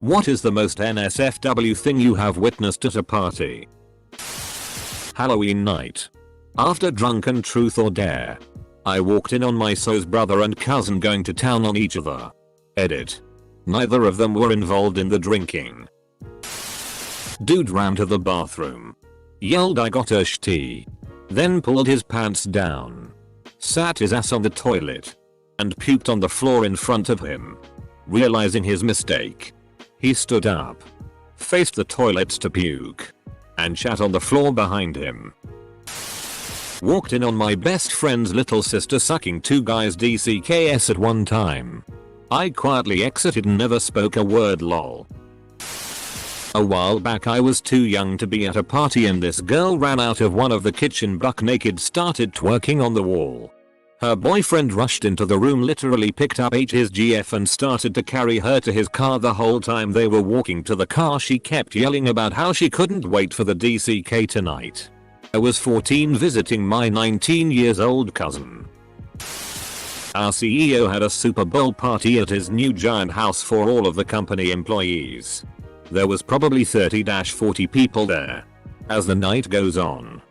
What is the most NSFW thing you have witnessed at a party? Halloween night. After drunken truth or dare. I walked in on my so's brother and cousin going to town on each other. Edit. Neither of them were involved in the drinking. Dude ran to the bathroom. Yelled I got a sh*t. Then pulled his pants down. Sat his ass on the toilet. And puked on the floor in front of him. Realizing his mistake. He stood up. Faced the toilets to puke. And shat on the floor behind him. Walked in on my best friend's little sister sucking two guys DCKS at one time. I quietly exited and never spoke a word lol. A while back I was too young to be at a party and this girl ran out of one of the kitchen buck naked, started twerking on the wall. Her boyfriend rushed into the room, literally picked up his GF and started to carry her to his car. The whole time they were walking to the car she kept yelling about how she couldn't wait for the DCK tonight. I was 14 visiting my 19 years old cousin. Our CEO had a Super Bowl party at his new giant house for all of the company employees. There was probably 30-40 people there. As the night goes on,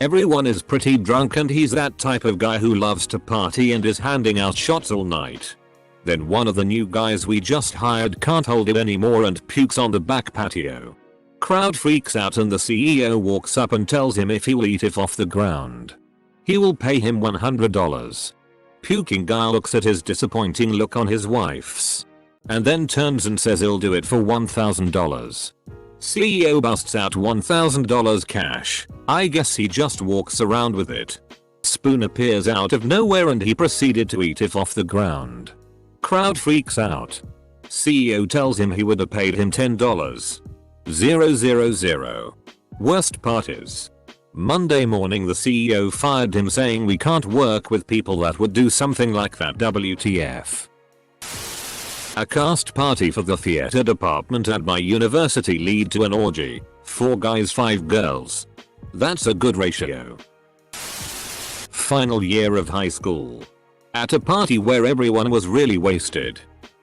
everyone is pretty drunk and he's that type of guy who loves to party and is handing out shots all night. Then one of the new guys we just hired can't hold it anymore and pukes on the back patio. Crowd freaks out and the CEO walks up and tells him if he will eat it off the ground, he will pay him $100. Puking guy looks at his disappointing look on his wife's and then turns and says he'll do it for $1,000. CEO busts out $1,000 cash. I guess he just walks around with it. Spoon appears out of nowhere and he proceeded to eat it off the ground. Crowd freaks out. CEO tells him he would have paid him $10. 000. Worst part is, Monday morning the CEO fired him saying we can't work with people that would do something like that. WTF. A cast party for the theater department at my university lead to an orgy. 4 guys 5 girls. That's a good ratio. Final year of high school. At a party where everyone was really wasted.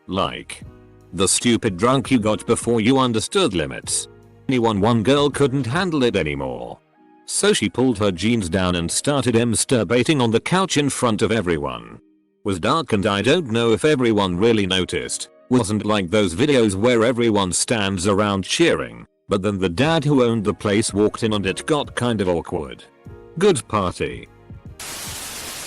Like the stupid drunk you got before you understood limits. One girl couldn't handle it anymore. So she pulled her jeans down and started masturbating on the couch in front of everyone. Was dark and I don't know if everyone really noticed. Wasn't like those videos where everyone stands around cheering, but then the dad who owned the place walked in and it got kind of awkward. Good party.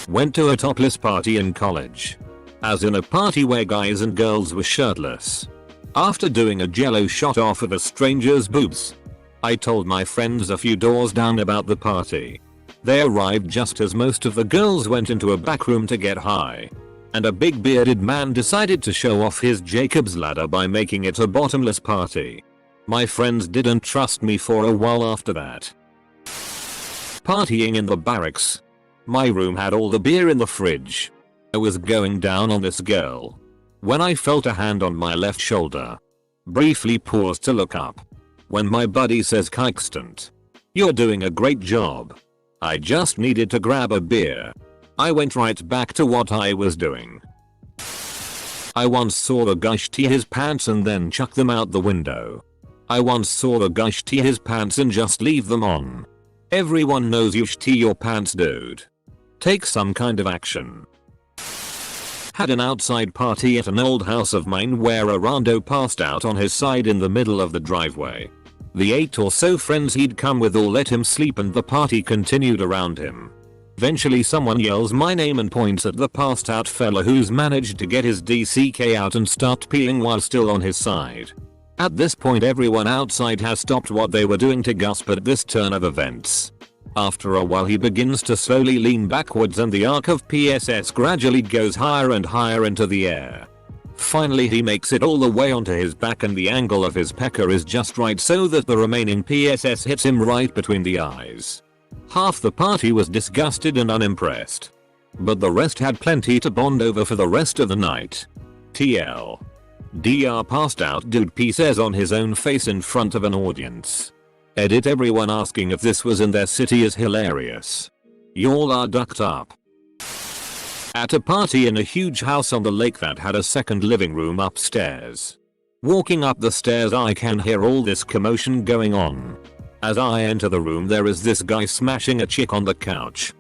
Went to a topless party in college. As in a party where guys and girls were shirtless. After doing a jello shot off of a stranger's boobs, I told my friends a few doors down about the party. They arrived just as most of the girls went into a back room to get high. And a big bearded man decided to show off his Jacob's ladder by making it a bottomless party. My friends didn't trust me for a while after that. Partying in the barracks. My room had all the beer in the fridge. I was going down on this girl when I felt a hand on my left shoulder. Briefly paused to look up. When my buddy says "Kickstant, you're doing a great job." I just needed to grab a beer. I went right back to what I was doing. I once saw a guy sh*t his pants and then chuck them out the window. I once saw a guy sh*t his pants and just leave them on. Everyone knows you sh*t your pants, dude. Take some kind of action. Had an outside party at an old house of mine where a rando passed out on his side in the middle of the driveway. The 8 or so friends he'd come with all let him sleep and the party continued around him. Eventually someone yells my name and points at the passed out fella who's managed to get his DCK out and start peeing while still on his side. At this point everyone outside has stopped what they were doing to gasp at this turn of events. After a while he begins to slowly lean backwards and the arc of PSS gradually goes higher and higher into the air. Finally he makes it all the way onto his back and the angle of his pecker is just right so that the remaining PSS hits him right between the eyes. Half the party was disgusted and unimpressed. But the rest had plenty to bond over for the rest of the night. TL. DR passed out dude P says on his own face in front of an audience. Edit everyone asking if this was in their city is hilarious. Y'all are ducked up. At a party in a huge house on the lake that had a second living room upstairs. Walking up the stairs I can hear all this commotion going on. As I enter the room there is this guy smashing a chick on the couch.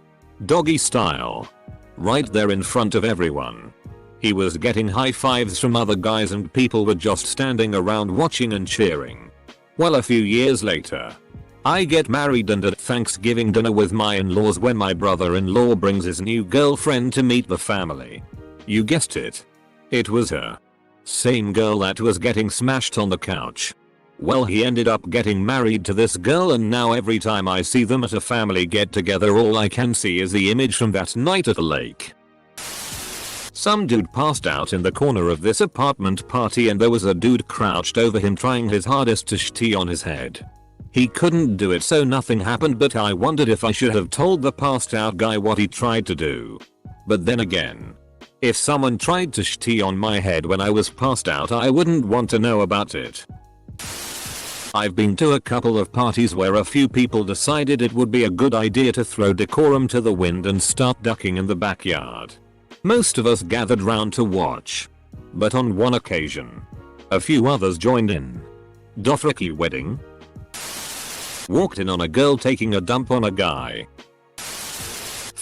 Doggy style. Right there in front of everyone. He was getting high fives from other guys and people were just standing around watching and cheering. Well, a few years later, I get married and at Thanksgiving dinner with my in-laws when my brother-in-law brings his new girlfriend to meet the family. You guessed it. It was her. Same girl that was getting smashed on the couch. Well, he ended up getting married to this girl and now every time I see them at a family get together all I can see is the image from that night at a lake. Some dude passed out in the corner of this apartment party and there was a dude crouched over him trying his hardest to sh-tee on his head. He couldn't do it so nothing happened, but I wondered if I should have told the passed out guy what he tried to do. But then again, if someone tried to sh-tee on my head when I was passed out I wouldn't want to know about it. I've been to a couple of parties where a few people decided it would be a good idea to throw decorum to the wind and start ducking in the backyard. Most of us gathered round to watch. But on one occasion, a few others joined in. Freaky wedding. Walked in on a girl taking a dump on a guy.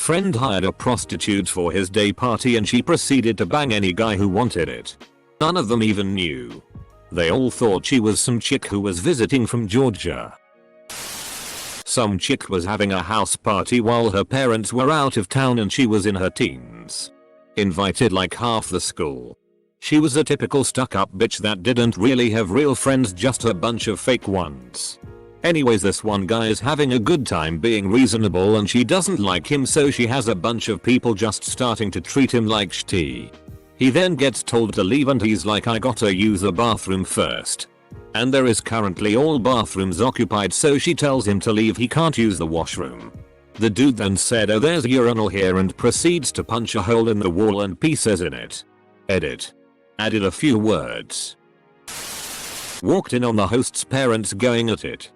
Friend hired a prostitute for his day party and she proceeded to bang any guy who wanted it. None of them even knew. They all thought she was some chick who was visiting from Georgia. Some chick was having a house party while her parents were out of town and she was in her teens. Invited like half the school. She was a typical stuck-up bitch that didn't really have real friends, just a bunch of fake ones. Anyways, this one guy is having a good time being reasonable and she doesn't like him, so she has a bunch of people just starting to treat him like sh-tee. He then gets told to leave and he's like, I gotta use the bathroom first. And there is currently all bathrooms occupied, so she tells him to leave, he can't use the washroom. The dude then said, oh there's a urinal here, and proceeds to punch a hole in the wall and pieces in it. Edit. Added a few words. Walked in on the host's parents going at it.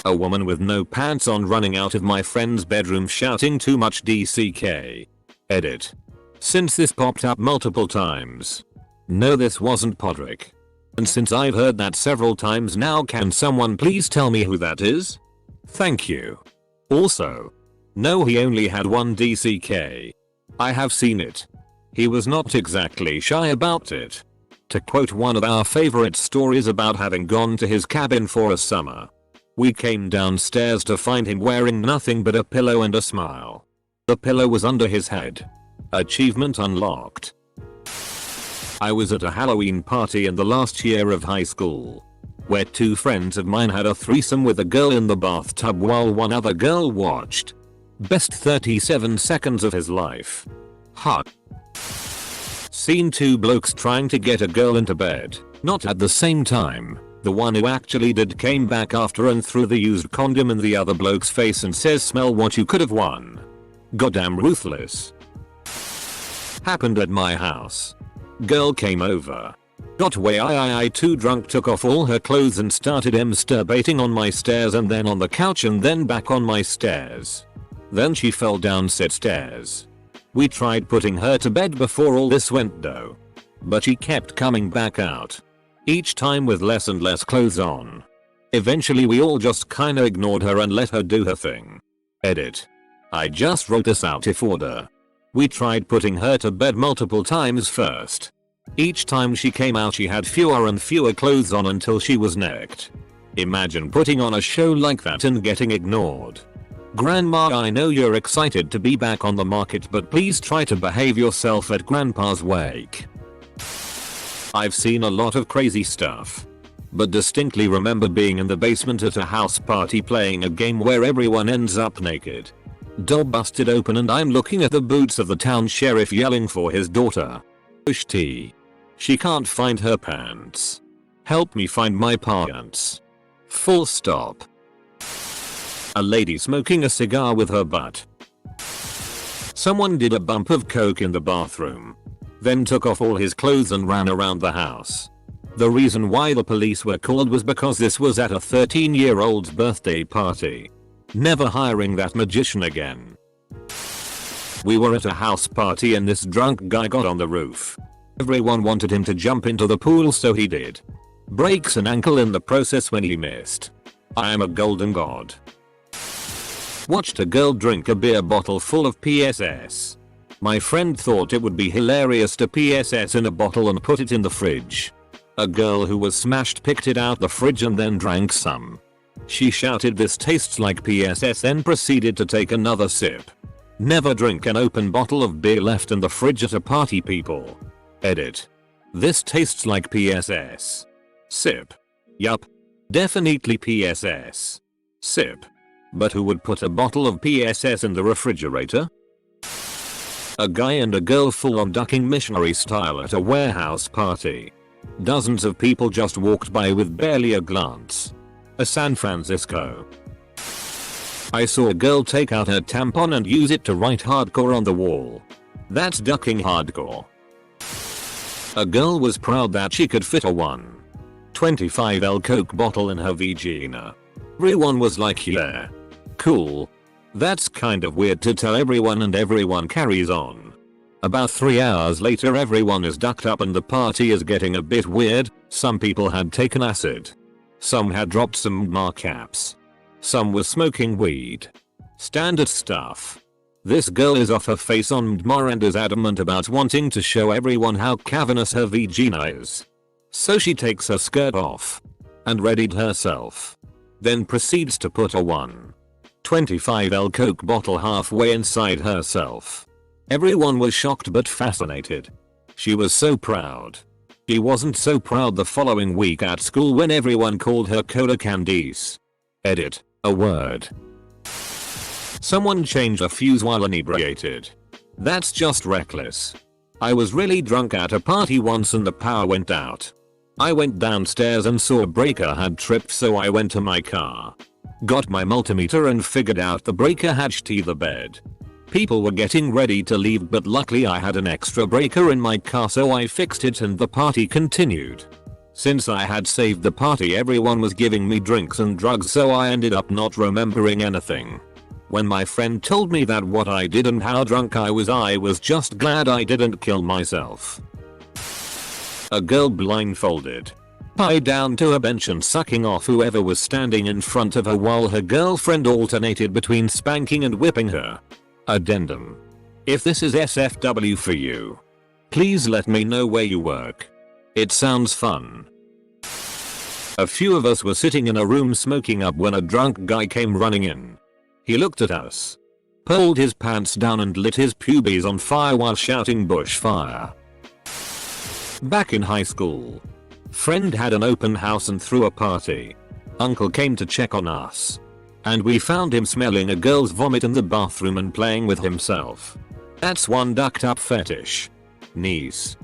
A woman with no pants on running out of my friend's bedroom shouting too much DCK. Edit. Since this popped up multiple times. No, this wasn't Podrick. And since I've heard that several times now, can someone please tell me who that is? Thank you. Also, no, he only had one DCK. I have seen it. He was not exactly shy about it. To quote one of our favorite stories about having gone to his cabin for a summer. We came downstairs to find him wearing nothing but a pillow and a smile. The pillow was under his head. Achievement unlocked. I was at a Halloween party in the last year of high school, where two friends of mine had a threesome with a girl in the bathtub while one other girl watched. Best 37 seconds of his life. Hot. Seen two blokes trying to get a girl into bed, not at the same time. The one who actually did came back after and threw the used condom in the other bloke's face and says, smell what you could have won. Goddamn ruthless. Happened at my house. Girl came over. Got way too drunk, took off all her clothes and started masturbating on my stairs and then on the couch and then back on my stairs. Then she fell down said stairs. We tried putting her to bed before all this went down, but she kept coming back out. Each time with less and less clothes on. Eventually we all just kinda ignored her and let her do her thing. Edit. I just wrote this out if order. We tried putting her to bed multiple times first. Each time she came out she had fewer and fewer clothes on until she was naked. Imagine putting on a show like that and getting ignored. Grandma, I know you're excited to be back on the market, but please try to behave yourself at Grandpa's wake. I've seen a lot of crazy stuff, but distinctly remember being in the basement at a house party playing a game where everyone ends up naked. Door busted open and I'm looking at the boots of the town sheriff yelling for his daughter. Sh-tee. She can't find her pants. Help me find my pants. Full stop. A lady smoking a cigar with her butt. Someone did a bump of coke in the bathroom. Then took off all his clothes and ran around the house. The reason why the police were called was because this was at a 13-year-old's birthday party. Never hiring that magician again. We were at a house party and this drunk guy got on the roof. Everyone wanted him to jump into the pool, so he did. Breaks an ankle in the process when he missed. I am a golden god. Watched a girl drink a beer bottle full of PSS. My friend thought it would be hilarious to PSS in a bottle and put it in the fridge. A girl who was smashed picked it out the fridge and then drank some. She shouted, "This tastes like PSS," then proceeded to take another sip. Never drink an open bottle of beer left in the fridge at a party, people. Edit. This tastes like PSS. Sip. Yup. Definitely PSS. Sip. But who would put a bottle of PSS in the refrigerator? A guy and a girl full on ducking missionary style at a warehouse party. Dozens of people just walked by with barely a glance. A San Francisco. I saw a girl take out her tampon and use it to write hardcore on the wall. That's ducking hardcore. A girl was proud that she could fit a 1.25L Coke bottle in her vagina. Everyone was like, yeah. Cool. That's kind of weird to tell everyone, and everyone carries on. About 3 hours later, everyone is ducked up and the party is getting a bit weird. Some people had taken acid. Some had dropped some caps. Some were smoking weed. Standard stuff. This girl is off her face on MDMA and is adamant about wanting to show everyone how cavernous her vagina is. So she takes her skirt off and readied herself. Then proceeds to put a 1.25L Coke bottle halfway inside herself. Everyone was shocked but fascinated. She was so proud. She wasn't so proud the following week at school when everyone called her Cola Candice. Edit. A word. Someone changed a fuse while inebriated. That's just reckless. I was really drunk at a party once and the power went out. I went downstairs and saw a breaker had tripped, so I went to my car. Got my multimeter and figured out the breaker had shit the bed. People were getting ready to leave, but luckily I had an extra breaker in my car, so I fixed it and the party continued. Since I had saved the party, everyone was giving me drinks and drugs, so I ended up not remembering anything. When my friend told me that what I did and how drunk I was just glad I didn't kill myself. A girl blindfolded, tied down to a bench and sucking off whoever was standing in front of her while her girlfriend alternated between spanking and whipping her. Addendum. If this is SFW for you, please let me know where you work. It sounds fun. A few of us were sitting in a room smoking up when a drunk guy came running in. He looked at us, pulled his pants down and lit his pubes on fire while shouting "Bushfire." Back in high school, friend had an open house and threw a party. Uncle came to check on us, and we found him smelling a girl's vomit in the bathroom and playing with himself. That's one ducked up fetish. Niece.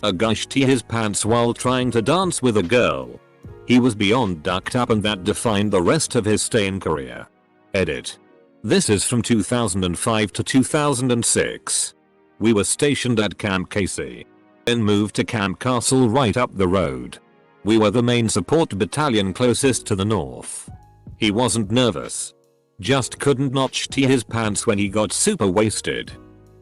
A guy shit his pants while trying to dance with a girl. He was beyond ducked up, and that defined the rest of his stay-in career. Edit. This is from 2005 to 2006. We were stationed at Camp Casey. Then moved to Camp Castle right up the road. We were the main support battalion closest to the north. He wasn't nervous. Just couldn't not shit his pants when he got super wasted.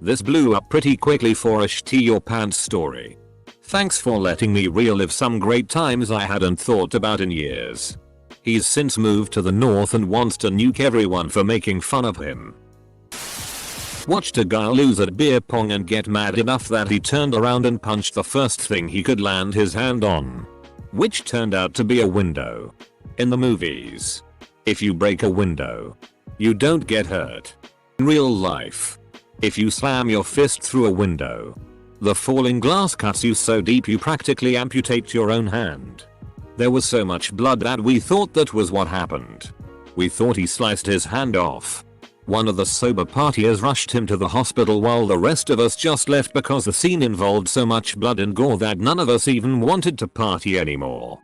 This blew up pretty quickly for a shit your pants story. Thanks for letting me relive some great times I hadn't thought about in years. He's since moved to the north and wants to nuke everyone for making fun of him. Watched a guy lose at beer pong and get mad enough that he turned around and punched the first thing he could land his hand on, which turned out to be a window. In the movies, if you break a window, you don't get hurt. In real life, if you slam your fist through a window, the falling glass cuts you so deep you practically amputate your own hand. There was so much blood that we thought that was what happened. We thought he sliced his hand off. One of the sober partiers rushed him to the hospital while the rest of us just left because the scene involved so much blood and gore that none of us even wanted to party anymore.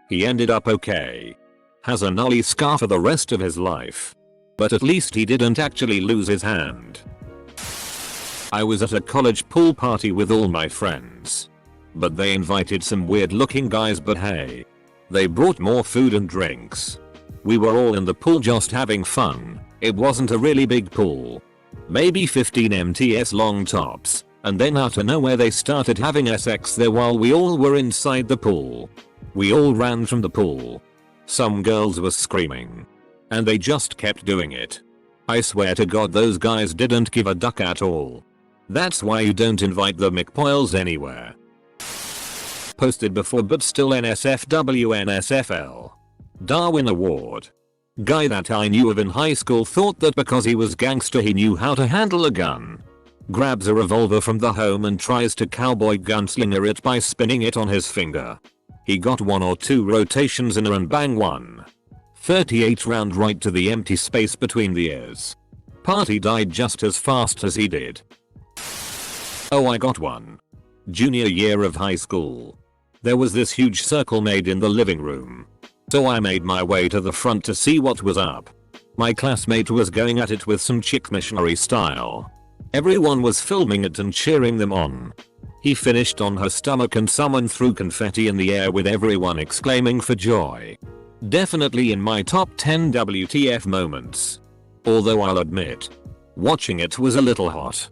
He ended up okay. Has a gnarly scar for the rest of his life. But at least he didn't actually lose his hand. I was at a college pool party with all my friends. But they invited some weird looking guys, but hey, they brought more food and drinks. We were all in the pool just having fun. It wasn't a really big pool. Maybe 15 MTS long tops. And then out of nowhere they started having sex there while we all were inside the pool. We all ran from the pool. Some girls were screaming. And they just kept doing it. I swear to God those guys didn't give a duck at all. That's why you don't invite the McPoyles anywhere. Posted before but still NSFW NSFL. Darwin Award. Guy that I knew of in high school thought that because he was gangster he knew how to handle a gun. Grabs a revolver from the home and tries to cowboy gunslinger it by spinning it on his finger. He got 1 or 2 rotations in and bang 1.38 round right to the empty space between the ears. Party died just as fast as he did. Oh, I got one. Junior year of high school. There was this huge circle made in the living room. So I made my way to the front to see what was up. My classmate was going at it with some chick missionary style. Everyone was filming it and cheering them on. He finished on her stomach and someone threw confetti in the air with everyone exclaiming for joy. Definitely in my top 10 WTF moments. Although I'll admit, watching it was a little hot.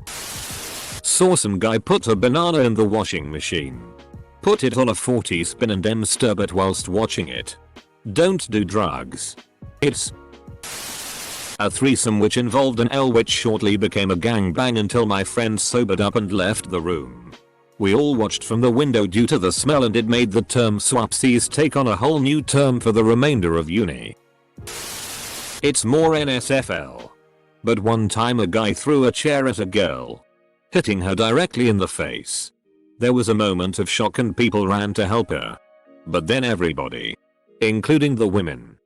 Saw some guy put a banana in the washing machine. Put it on a 40 spin and stir it whilst watching it. Don't do drugs. It's a threesome which involved an L which shortly became a gangbang until my friend sobered up and left the room. We all watched from the window due to the smell and it made the term swapsies take on a whole new term for the remainder of uni. It's more NSFL. But one time a guy threw a chair at a girl, hitting her directly in the face. There was a moment of shock and people ran to help her. But then everybody, including the women,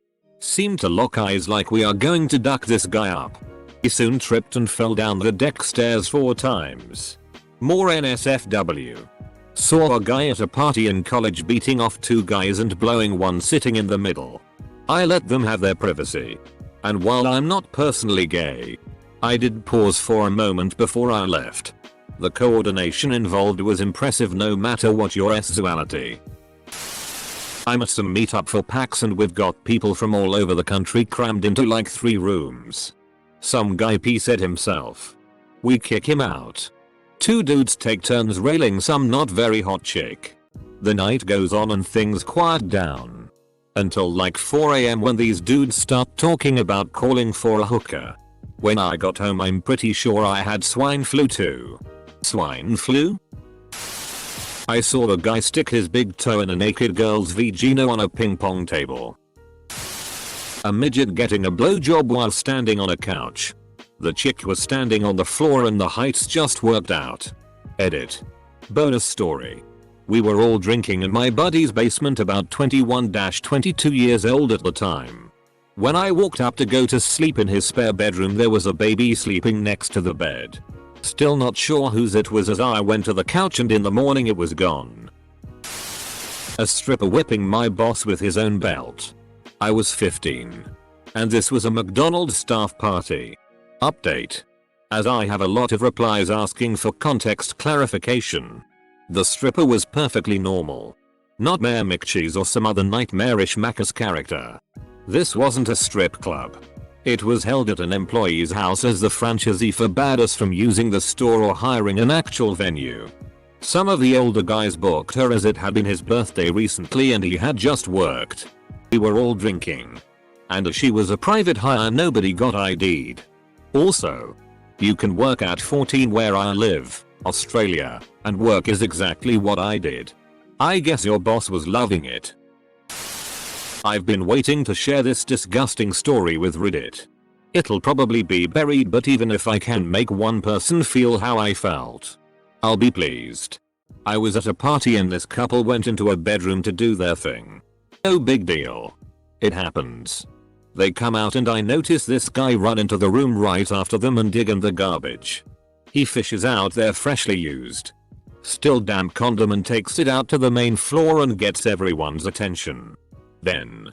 seemed to lock eyes like we are going to duck this guy up. He soon tripped and fell down the deck stairs 4 times. More NSFW. Saw a guy at a party in college beating off 2 guys and blowing one sitting in the middle. I let them have their privacy. And while I'm not personally gay, I did pause for a moment before I left. The coordination involved was impressive no matter what your sexuality. I'm at some meetup for PAX and we've got people from all over the country crammed into like 3 rooms. Some guy said himself. We kick him out. 2 dudes take turns railing some not very hot chick. The night goes on and things quiet down. Until like 4 AM when these dudes start talking about calling for a hooker. When I got home I'm pretty sure I had swine flu too. Swine flu? I saw a guy stick his big toe in a naked girl's vagina on a ping pong table. A midget getting a blowjob while standing on a couch. The chick was standing on the floor and the heights just worked out. Edit. Bonus story. We were all drinking in my buddy's basement about 21-22 years old at the time. When I walked up to go to sleep in his spare bedroom there was a baby sleeping next to the bed. Still not sure whose it was as I went to the couch and in the morning it was gone. A stripper whipping my boss with his own belt. I was 15. And this was a McDonald's staff party. Update. As I have a lot of replies asking for context clarification. The stripper was perfectly normal. Not Mayor McCheese or some other nightmarish Macca's character. This wasn't a strip club. It was held at an employee's house as the franchisee forbade us from using the store or hiring an actual venue. Some of the older guys booked her as it had been his birthday recently and he had just worked. We were all drinking. And as she was a private hire nobody got ID'd. Also, you can work at 14 where I live, Australia, and work is exactly what I did. I guess your boss was loving it. I've been waiting to share this disgusting story with Reddit. It'll probably be buried but even if I can make one person feel how I felt, I'll be pleased. I was at a party and this couple went into a bedroom to do their thing. No big deal. It happens. They come out and I notice this guy run into the room right after them and dig in the garbage. He fishes out their freshly used, still damp condom and takes it out to the main floor and gets everyone's attention. Then,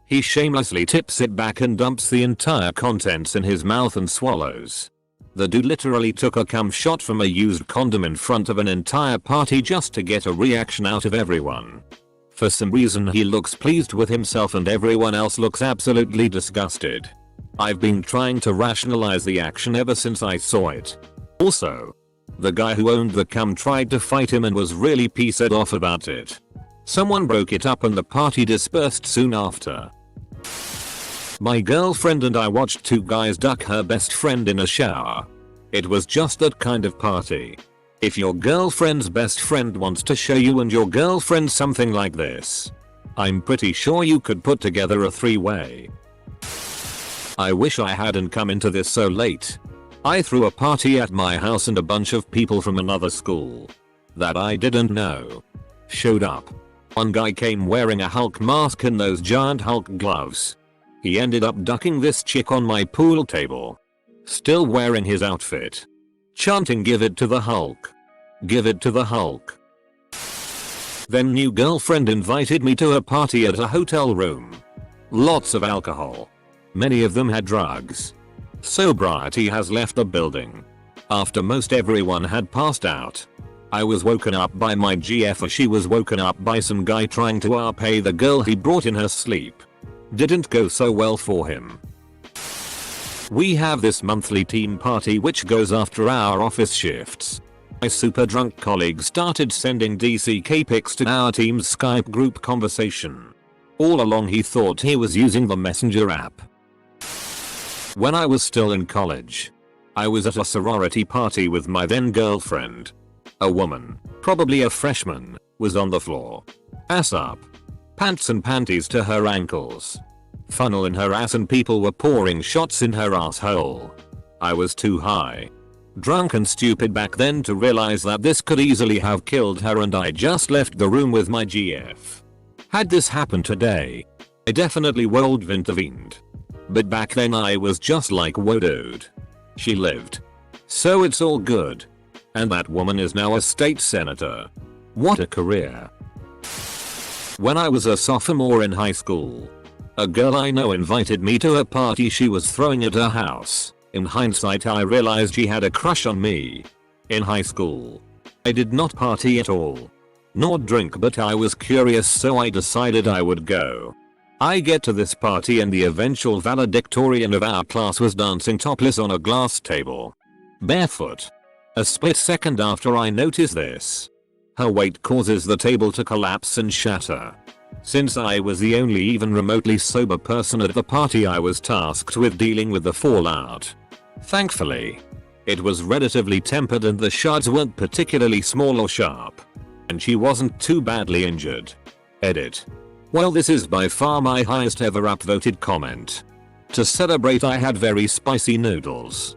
he shamelessly tips it back and dumps the entire contents in his mouth and swallows. The dude literally took a cum shot from a used condom in front of an entire party just to get a reaction out of everyone. For some reason he looks pleased with himself and everyone else looks absolutely disgusted. I've been trying to rationalize the action ever since I saw it. Also, The guy who owned the cum tried to fight him and was really pissed off about it. Someone broke it up and the party dispersed soon after. My girlfriend and I watched two guys duck her best friend in a shower. It was just that kind of party. If your girlfriend's best friend wants to show you and your girlfriend something like this, I'm pretty sure you could put together a three-way. I wish I hadn't come into this so late. I threw a party at my house and a bunch of people from another school that I didn't know showed up. One guy came wearing a Hulk mask and those giant Hulk gloves. He ended up ducking this chick on my pool table, still wearing his outfit, chanting "Give it to the Hulk. Give it to the Hulk." Then new girlfriend invited me to a party at a hotel room. Lots of alcohol. Many of them had drugs. Sobriety has left the building. After most everyone had passed out, I was woken up by my GF as she was woken up by some guy trying to pay the girl he brought in her sleep. Didn't go so well for him. We have this monthly team party which goes after our office shifts. My super drunk colleague started sending DCK pics to our team's Skype group conversation. All along he thought he was using the Messenger app. When I was still in college, I was at a sorority party with my then girlfriend. A woman, probably a freshman, was on the floor. Ass up. Pants and panties to her ankles. Funnel in her ass and people were pouring shots in her asshole. I was too high, drunk and stupid back then to realize that this could easily have killed her and I just left the room with my GF. Had this happened today, I definitely would have intervened. But back then I was just like, whoa dude. She lived. So it's all good. And that woman is now a state senator. What a career. When I was a sophomore in high school, a girl I know invited me to a party she was throwing at her house. In hindsight I realized she had a crush on me. In high school, I did not party at all, nor drink, but I was curious so I decided I would go. I get to this party and the eventual valedictorian of our class was dancing topless on a glass table, barefoot. A split second after I notice this, her weight causes the table to collapse and shatter. Since I was the only even remotely sober person at the party, I was tasked with dealing with the fallout. Thankfully, it was relatively tempered and the shards weren't particularly small or sharp. And she wasn't too badly injured. Edit. Well, this is by far my highest ever upvoted comment. To celebrate I had very spicy noodles.